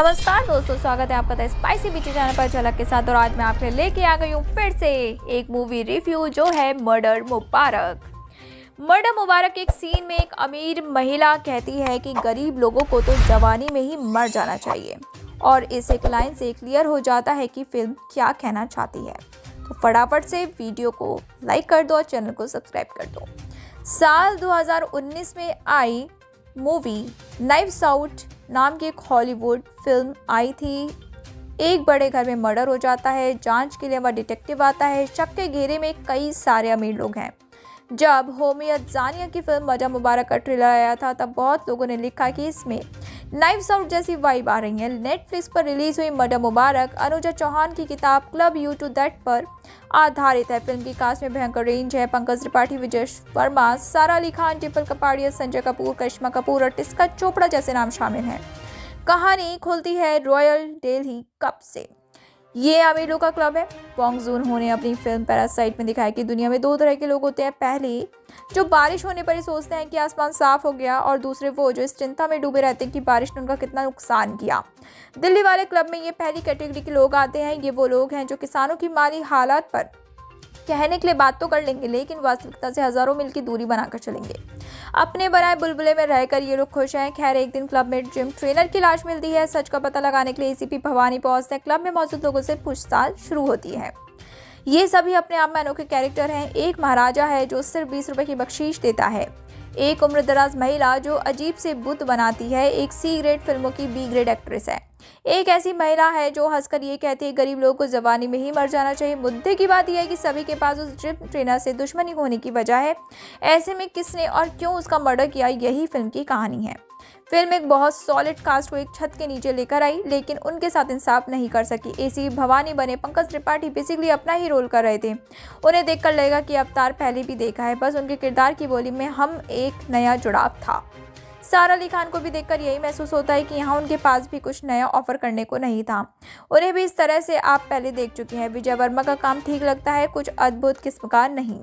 नमस्कार दोस्तों, स्वागत है आपका द स्पाइसी बीची चैनल पर झलक के साथ। और आज मैं आपके लिए लेके आ गई हूँ फिर से एक मूवी रिव्यू जो है मर्डर मुबारक। मर्डर मुबारक एक सीन में एक अमीर महिला कहती है कि गरीब लोगों को तो जवानी में ही मर जाना चाहिए, और इस एक लाइन से क्लियर हो जाता है कि फिल्म क्या कहना चाहती है। तो फटाफट से वीडियो को लाइक कर दो और चैनल को सब्सक्राइब कर दो। साल 2019 में आई मूवी नाइव्स आउट नाम की एक हॉलीवुड फिल्म आई थी। एक बड़े घर में मर्डर हो जाता है, जांच के लिए वह डिटेक्टिव आता है। शक के घेरे में कई सारे अमीर लोग हैं। जब होमियत जानिया की फिल्म मर्डर मुबारक का ट्रेलर आया था, तब बहुत लोगों ने लिखा कि इसमें नाइव्स आउट जैसी वाइब आ रही है। नेटफ्लिक्स पर रिलीज हुई मर्डर मुबारक अनुजा चौहान की किताब क्लब यू टू दैट पर आधारित है। फिल्म की कास्ट में भयंकर रेंज है। पंकज त्रिपाठी, विजय वर्मा, सारा अली खान, डिम्पल कपाड़िया, संजय कपूर, करिश्मा कपूर और टिस्का चोपड़ा जैसे नाम शामिल हैं। कहानी खुलती है रॉयल दिल्ली कप से। ये अमीरों का क्लब है। बॉन्ग जून हो ने अपनी फिल्म पैरासाइट में दिखाया कि दुनिया में दो तरह के लोग होते हैं। पहले जो बारिश होने पर ही सोचते हैं कि आसमान साफ हो गया, और दूसरे वो जो इस चिंता में डूबे रहते हैं कि बारिश ने उनका कितना नुकसान किया। दिल्ली वाले क्लब में ये पहली कैटेगरी के लोग आते हैं। ये वो लोग हैं जो किसानों की माली हालात पर कहने के लिए बात तो कर लेंगे, लेकिन वास्तविकता से हजारों मील की दूरी बनाकर चलेंगे। अपने बनाए बुलबुले में रहकर ये लोग खुश हैं। खैर, एक दिन क्लब में जिम ट्रेनर की लाश मिलती है। सच का पता लगाने के लिए एसीपी भवानी पहुंचते हैं। क्लब में मौजूद लोगों से पूछताछ शुरू होती है। ये सभी अपने आप में अनोखे कैरेक्टर हैं। एक महाराजा है जो सिर्फ 20 रुपए की बख्शीश देता है। एक उम्रदराज महिला जो अजीब से बुत बनाती है। एक सी ग्रेड फिल्मों की बी ग्रेड एक्ट्रेस है। एक ऐसी महिला है जो हंसकर ये कहती है गरीब लोगों को जवानी में ही मर जाना चाहिए। मुद्दे की बात यह है कि सभी के पास उस जिम ट्रेनर से दुश्मनी होने की वजह है। ऐसे में किसने और क्यों उसका मर्डर किया, यही फिल्म की कहानी है। फिल्म एक बहुत सॉलिड कास्ट को एक छत के नीचे लेकर आई, लेकिन उनके साथ इंसाफ नहीं कर सकी। एसी भवानी बने पंकज त्रिपाठी बेसिकली अपना ही रोल कर रहे थे। उन्हें देखकर लगेगा कि अवतार पहले भी देखा है, बस उनके किरदार की बोली में हम एक नया जुड़ाव था। सारा अली खान को भी देखकर यही महसूस होता है कि यहाँ उनके पास भी कुछ नया ऑफर करने को नहीं था। उन्हें भी इस तरह से आप पहले देख चुके हैं। विजय वर्मा का काम ठीक लगता है, कुछ अद्भुत किस्म का नहीं।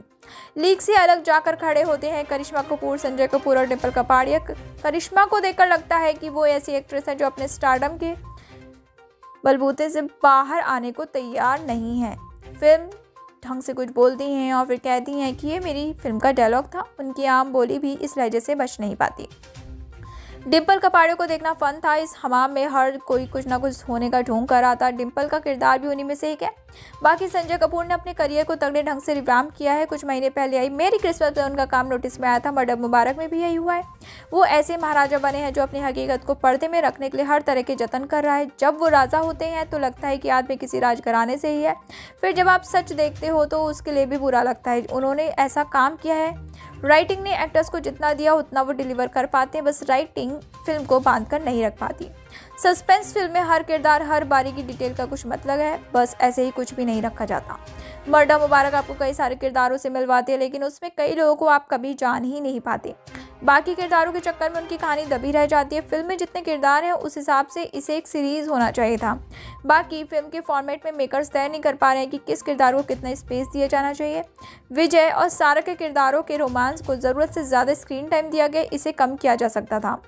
लीग से अलग जाकर खड़े होते हैं करिश्मा कपूर, संजय कपूर और डिम्पल कपाड़िया। करिश्मा को देखकर लगता है कि वो ऐसी एक्ट्रेस है जो अपने स्टारडम के बलबूते से बाहर आने को तैयार नहीं है। फिल्म ढंग से कुछ बोलती हैं और फिर कहती हैं कि ये मेरी फिल्म का डायलॉग था। उनकी आम बोली भी इस लहजे से बच नहीं पाती। डिम्पल कपाड़ियों को देखना फन था। इस हमाम में हर कोई कुछ ना कुछ होने का ढोंग कर रहा था। डिम्पल का किरदार भी उन्हीं में से एक है। बाकी संजय कपूर ने अपने करियर को तगड़े ढंग से रिवैम्प किया है। कुछ महीने पहले आई मेरी क्रिसमस में उनका काम नोटिस में आया था। मर्डर मुबारक में भी यही हुआ है। वो ऐसे महाराजा बने हैं जो अपनी हकीकत को पर्दे में रखने के लिए हर तरह के जतन कर रहा है। जब वो राजा होते हैं तो लगता है कि आदमी किसी राजघराने से ही है, फिर जब आप सच देखते हो तो उसके लिए भी बुरा लगता है। उन्होंने ऐसा काम किया है। राइटिंग ने एक्टर्स को जितना दिया उतना वो डिलीवर कर पाते हैं, बस राइटिंग फिल्म को बांध कर नहीं रख पाती। सस्पेंस फिल्म में हर किरदार, हर बारीकी डिटेल का कुछ मतलब है, बस ऐसे ही कुछ भी नहीं रखा जाता। मर्डर मुबारक आपको कई सारे किरदारों से मिलवाती है, लेकिन उसमें कई लोगों को आप कभी जान ही नहीं पाते। बाकी किरदारों के चक्कर में उनकी कहानी दबी रह जाती है। फिल्म में जितने किरदार हैं उस हिसाब से इसे एक सीरीज होना चाहिए था। बाकी फिल्म के फॉर्मेट में मेकर्स तय नहीं कर पा रहे हैं कि किस किरदार को कितना स्पेस दिया जाना चाहिए। विजय और सारा के किरदारों के रोमांस को ज़रूरत से ज़्यादा स्क्रीन टाइम दिया गया, इसे कम किया जा सकता था।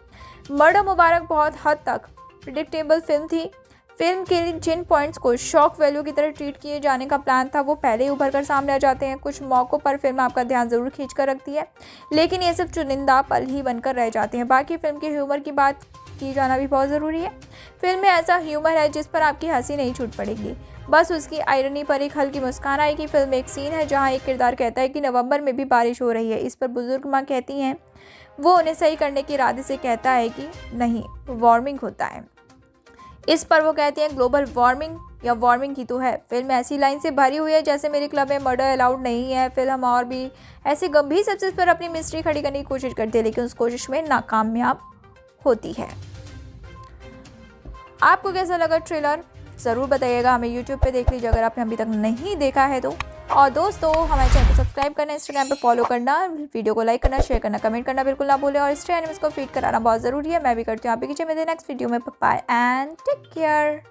मर्डर मुबारक बहुत हद तक प्रिडिक्टेबल फिल्म थी। फिल्म के जिन पॉइंट्स को शॉक वैल्यू की तरह ट्रीट किए जाने का प्लान था वो पहले ही उभर कर सामने आ जाते हैं। कुछ मौक़ों पर फिल्म आपका ध्यान ज़रूर खींच कर रखती है, लेकिन ये सिर्फ चुनिंदा पल ही बनकर रह जाते हैं। बाकी फिल्म के ह्यूमर की बात की जाना भी बहुत ज़रूरी है। फिल्म में ऐसा ह्यूमर है जिस पर आपकी हंसी नहीं छूट पड़ेगी, बस उसकी आयरनी पर एक हल्की मुस्कान आएगी। फिल्म में एक सीन है जहाँ एक किरदार कहता है कि नवंबर में भी बारिश हो रही है। इस पर बुजुर्ग माँ कहती हैं, वो उन्हें सही करने के इरादे से कहता है कि नहीं, वार्मिंग होता है। इस पर वो कहती हैं ग्लोबल वार्मिंग या वार्मिंग ही तो है। फिल्म ऐसी लाइन से भरी हुई है जैसे मेरे क्लब में मर्डर अलाउड नहीं है। फिल्म और भी ऐसे गंभीर सब्जेक्ट पर अपनी मिस्ट्री खड़ी करने की कोशिश करती है, लेकिन उस कोशिश में नाकामयाब होती है। आपको कैसा लगा ट्रेलर ज़रूर बताइएगा। हमें यूट्यूब पे देख लीजिए अगर आपने अभी तक नहीं देखा है तो। और दोस्तों, हमारे चैनल को सब्सक्राइब करना, इंस्टाग्राम पे फॉलो करना, वीडियो को लाइक करना, शेयर करना, कमेंट करना बिल्कुल ना भूलें। और इस चैनल को फीड कराना बहुत ज़रूरी है। मैं भी करती हूँ। आप भी कीजिए। मिलते हैं नेक्स्ट वीडियो में। Bye and take care.